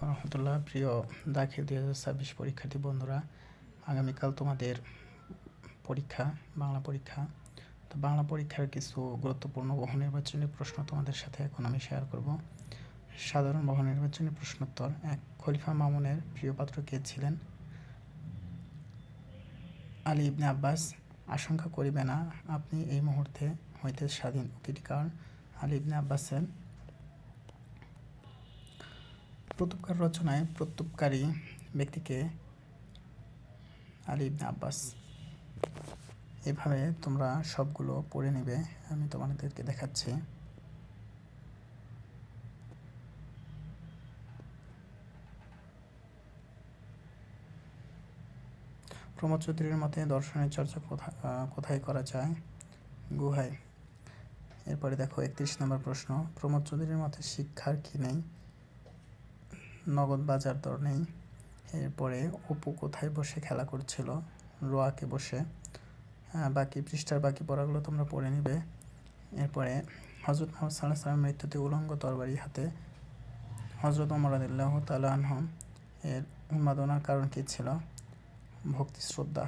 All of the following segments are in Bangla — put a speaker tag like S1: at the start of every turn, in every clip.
S1: আলাইকুম রহমতুল্লাহ। প্রিয় দাখিল 2026 পরীক্ষার্থী বন্ধুরা, আগামীকাল তোমাদের পরীক্ষা, বাংলা পরীক্ষা। তো বাংলা পরীক্ষার কিছু গুরুত্বপূর্ণ বহু নির্বাচনী প্রশ্ন তোমাদের সাথে এখন আমি শেয়ার করব। সাধারণ বহু নির্বাচনী প্রশ্নোত্তর। 1, খলিফা মামুনের প্রিয় পাত্র কে ছিলেন? আলী ইবনে আব্বাস। আশঙ্কা করিবে না, আপনি এই মুহূর্তে হইতে স্বাধীন। উক্তিটি কার? আলী ইবনে আব্বাসের। প্রতুপকার রচনায় প্রতুপকারী ব্যক্তিকে? আলী ইবনে আব্বাস। এভাবে তোমরা সবগুলো পড়ে নিবে, আমি তোমাদেরকে দেখাচ্ছি। প্রমোদ চৌধুরীর মতে দর্শনের চর্চা কোথায় করা যায়? গুহায়। এরপরে দেখো 31 নম্বর প্রশ্ন। প্রমোদ চৌধুরীর মতে শিক্ষার কি নেই? নগদ বাজার দর নেই। এরপরে অপু কোথায় বসে খেলা করছিল? রোয়াকে বসে। বাকি পৃষ্ঠার বাকি পড়াগুলো তোমরা পড়ে নিবে। এরপরে হজরত মুহাম্মদ সাল্লাল্লাহু আলাইহি ওয়াসাল্লামের মৃত্যুতে উলঙ্গ তরবারি হাতে হজরত ওমর রাদিয়াল্লাহু তাআলা আনহু এর উন্মাদনার কারণ কী ছিল? ভক্তি শ্রদ্ধা।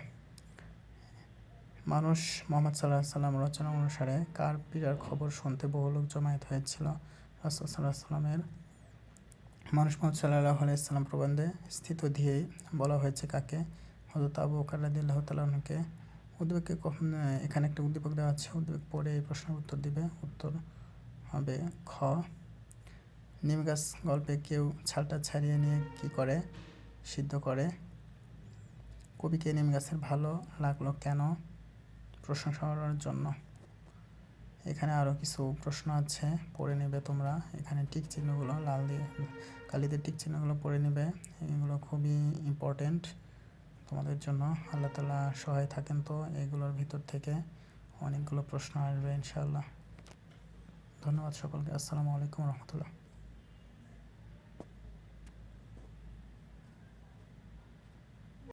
S1: মানুষ মুহাম্মদ সাল্লাল্লাহু আলাইহি ওয়াসাল্লাম রচনা অনুসারে কার পীড়ার খবর শুনতে বহু লোক জমায়েত হয়েছিল? রাসূল সাল্লাল্লাহু আলাইহি ওয়াসাল্লামের। মানুষ মুহাম্মদ সাল্লাল্লাহু আলাইহি ওয়াসাল্লাম প্রবন্ধে স্থিত ধিয়েই বলা হয়েছে কাকে? হযরত আবু বকর রাদিয়াল্লাহু তাআলা আনহুকে। উদ্বেগকে এখানে একটা উদ্দীপক দেওয়া আছে, উদ্বেগ পড়ে এই প্রশ্নের উত্তর দিবে। উত্তর হবে খ। নিম গাছ গল্পে কেউ ছালটা ছাড়িয়ে নিয়ে কি করে? সিদ্ধ করে। কবিকে নিম গাছের ভালো লাগলো কেন? প্রশংসা করার জন্য। এখানে আরও কিছু প্রশ্ন আছে, পড়ে নেবে তোমরা। এখানে টিক চিহ্নগুলো লাল দিয়ে কালিতে টিক চিহ্নগুলো পড়ে নেবে, এগুলো খুবই ইম্পর্টেন্ট তোমাদের জন্য। আল্লাহ তাআলা সহায় থাকেন তো এগুলোর ভিতর থেকে অনেকগুলো প্রশ্ন আসবে ইনশাআল্লাহ। ধন্যবাদ সকলকে। আসসালামু আলাইকুম রহমতুল্লাহ।